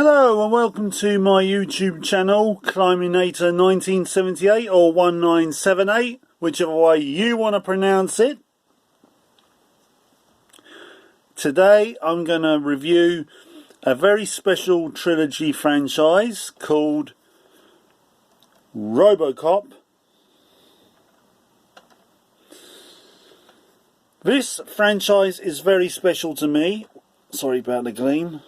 Hello and welcome to my YouTube channel, Climinator 1978 or 1978, whichever way you want to pronounce it. Today I'm going to review a very special trilogy franchise called Robocop. This franchise is very special to me. Sorry about the gleam.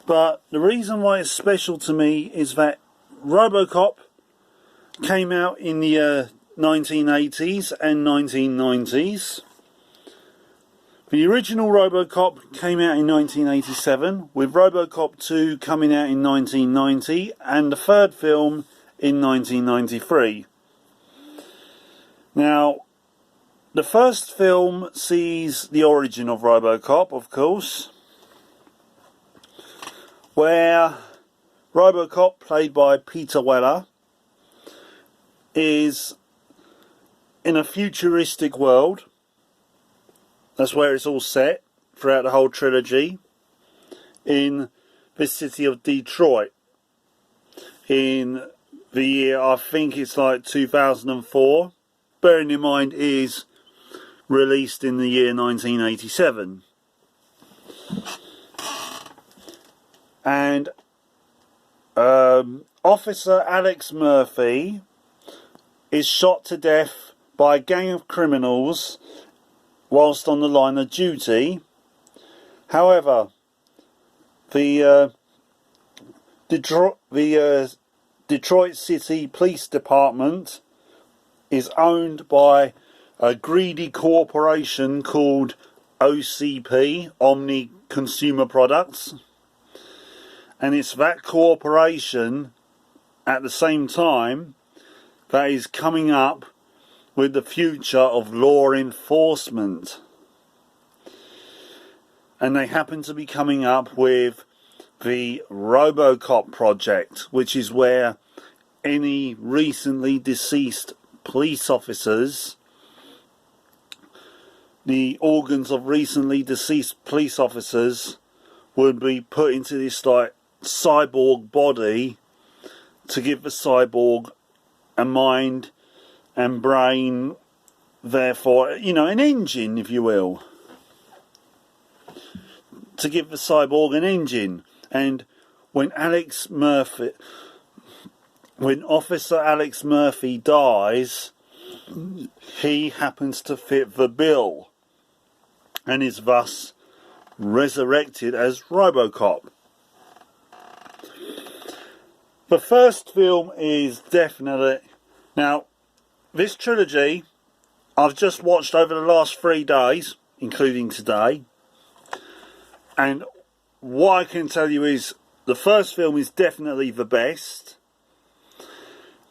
But the reason why it's special to me is that Robocop came out in the 1980s and 1990s. The original Robocop came out in 1987, with Robocop 2 coming out in 1990 and the third film in 1993. Now, the first film sees the origin of Robocop, of course, where Robocop, played by Peter Weller, is in a futuristic world. That's where it's all set throughout the whole trilogy, in the city of Detroit, in the year, I think it's like 2004, bearing in mind it is released in the year 1987. And Officer Alex Murphy is shot to death by a gang of criminals whilst on the line of duty. However, the Detroit City Police Department is owned by a greedy corporation called OCP, Omni Consumer Products. And it's that corporation, at the same time, that is coming up with the future of law enforcement. And they happen to be coming up with the Robocop project, which is where any recently deceased police officers, the organs of recently deceased police officers, would be put into this like cyborg body to give the cyborg a mind and brain, therefore, you know, an engine, if you will, to give the cyborg an engine. And when Officer Alex Murphy dies, he happens to fit the bill and is thus resurrected as Robocop. The first film is definitely... Now, this trilogy I've just watched over the last 3 days, including today. And what I can tell you is the first film is definitely the best,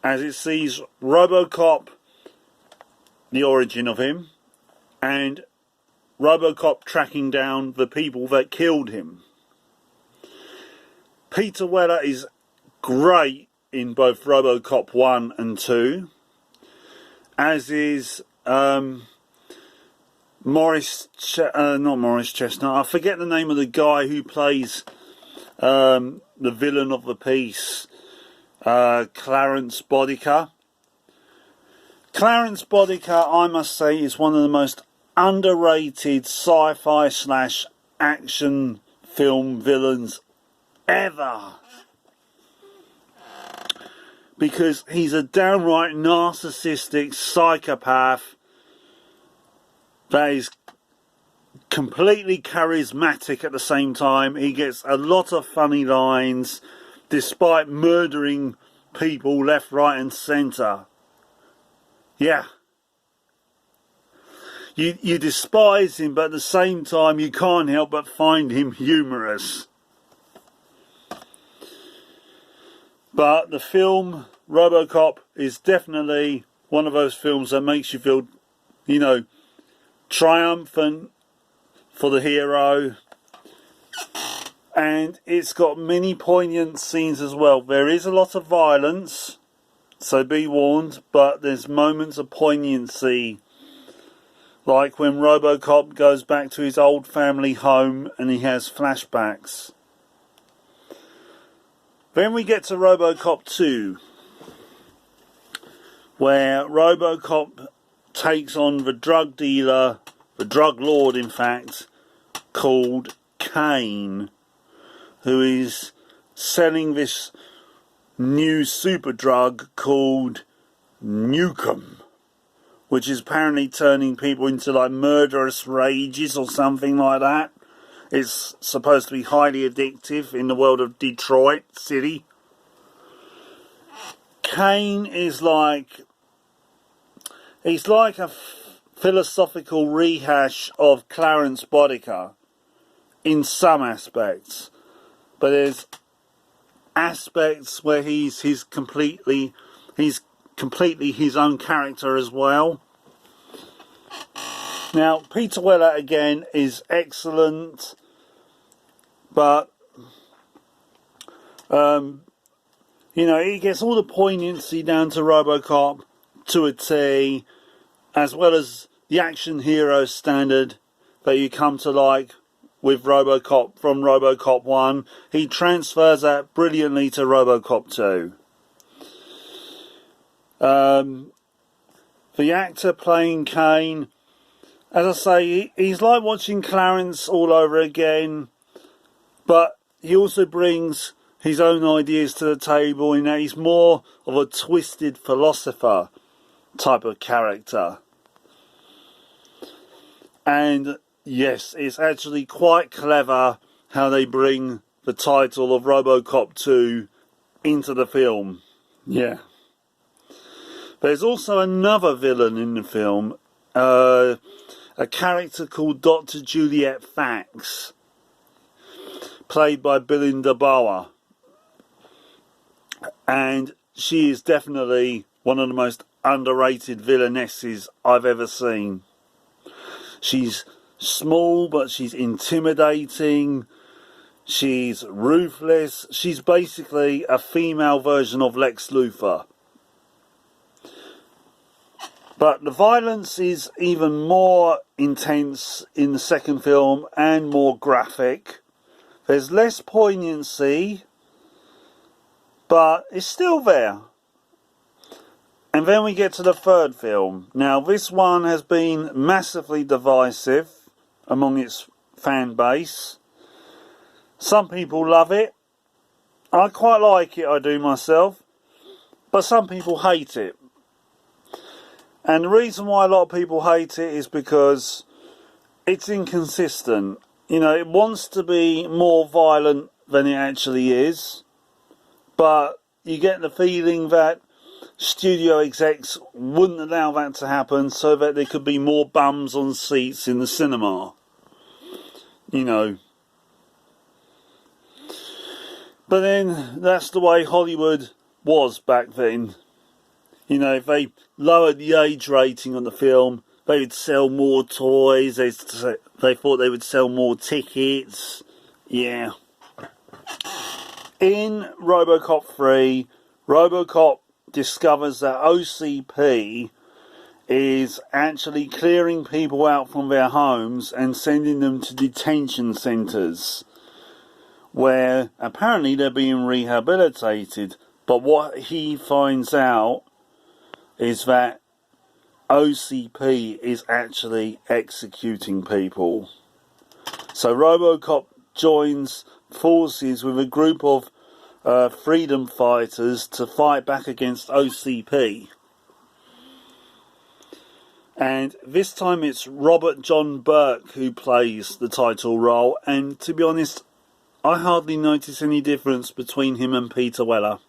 as it sees Robocop, the origin of him, and Robocop tracking down the people that killed him. Peter Weller is great in both Robocop 1 and 2, as is not Morris Chestnut, I forget the name of the guy who plays the villain of the piece, Clarence Bodica. Clarence Bodica, I must say, is one of the most underrated sci-fi / action film villains ever. Because he's a downright narcissistic psychopath that is completely charismatic at the same time. He gets a lot of funny lines despite murdering people left, right and centre. Yeah. You despise him, but at the same time you can't help but find him humorous. But the film Robocop is definitely one of those films that makes you feel, you know, triumphant for the hero. And it's got many poignant scenes as well. There is a lot of violence, so be warned, but there's moments of poignancy Like when Robocop goes back to his old family home and he has flashbacks Then we get to Robocop 2, where Robocop takes on the drug dealer, the drug lord in fact, called Kane, who is selling this new super drug called Nukem, which is apparently turning people into like murderous rages or something like that. It's supposed to be highly addictive in the world of Detroit City. Kane is like... he's like a philosophical rehash of Clarence Bodica in some aspects. But there's aspects where he's completely his own character as well. Now, Peter Weller again is excellent, but you know, he gets all the poignancy down to Robocop to a T, as well as the action hero standard that you come to like with Robocop from Robocop 1. He transfers that brilliantly to Robocop 2. The actor playing Kane, as I say, he's like watching Clarence all over again, but he also brings his own ideas to the table in that he's more of a twisted philosopher type of character. And yes, it's actually quite clever how they bring the title of Robocop 2 into the film. Yeah. There's also another villain in the film, a character called Dr. Juliet Fax, played by Belinda Bauer. And she is definitely one of the most underrated villainesses I've ever seen. She's small, but she's intimidating. She's ruthless. She's basically a female version of Lex Luthor. But the violence is even more intense in the second film and more graphic. There's less poignancy, but it's still there. And then we get to the third film. Now, this one has been massively divisive among its fan base. Some people love it. I quite like it, I do myself. But some people hate it. And the reason why a lot of people hate it is because it's inconsistent. You know, it wants to be more violent than it actually is. But you get the feeling that studio execs wouldn't allow that to happen so that there could be more bums on seats in the cinema. You know. But then, that's the way Hollywood was back then. You know, if they lowered the age rating on the film, they would sell more toys, they thought they would sell more tickets. Yeah. In Robocop 3, Robocop discovers that OCP is actually clearing people out from their homes and sending them to detention centres, where apparently they're being rehabilitated. But what he finds out is that OCP is actually executing people. So Robocop joins forces with a group of freedom fighters to fight back against OCP. And this time it's Robert John Burke who plays the title role, and to be honest, I hardly notice any difference between him and Peter Weller.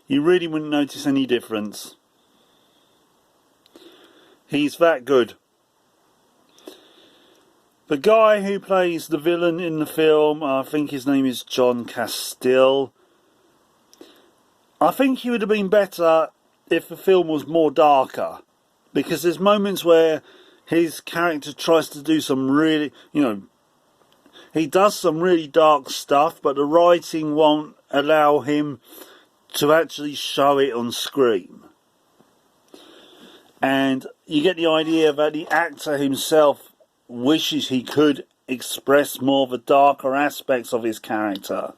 You really wouldn't notice any difference. He's that good. The guy who plays the villain in the film, I think his name is John Castile. I think he would have been better if the film was more darker. Because there's moments where his character tries to do some really, he does some really dark stuff, but the writing won't allow him to actually show it on screen. And you get the idea that the actor himself wishes he could express more of the darker aspects of his character.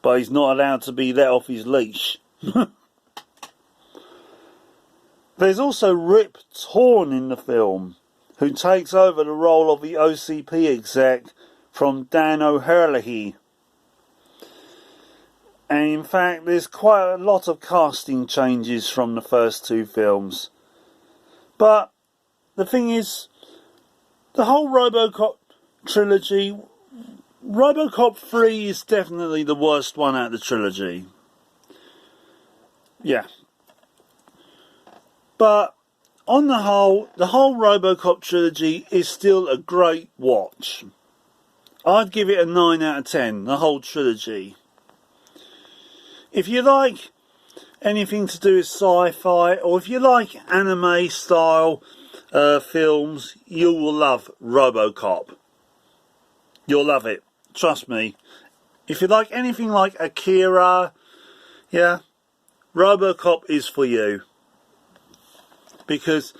but he's not allowed to be let off his leash. There's also Rip Torn in the film, who takes over the role of the OCP exec from Dan O'Herlihy. And in fact, there's quite a lot of casting changes from the first two films. But the thing is, the whole Robocop trilogy, Robocop 3 is definitely the worst one out of the trilogy. Yeah. But on the whole Robocop trilogy is still a great watch. I'd give it a 9 out of 10, the whole trilogy. If you like anything to do with sci-fi, or if you like anime style films, you will love Robocop. You'll love it. Trust me. If you like anything like Akira, yeah, Robocop is for you. Because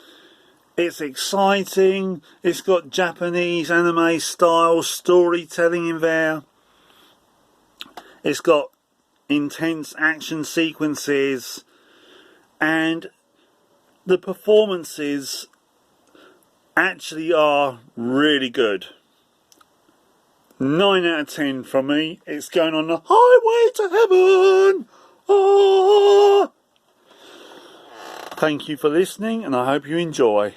it's exciting, it's got Japanese anime style storytelling in there. It's got intense action sequences, and the performances actually are really good. 9 out of 10 from me. It's going on the highway to heaven. Ah! Thank you for listening, and I hope you enjoy.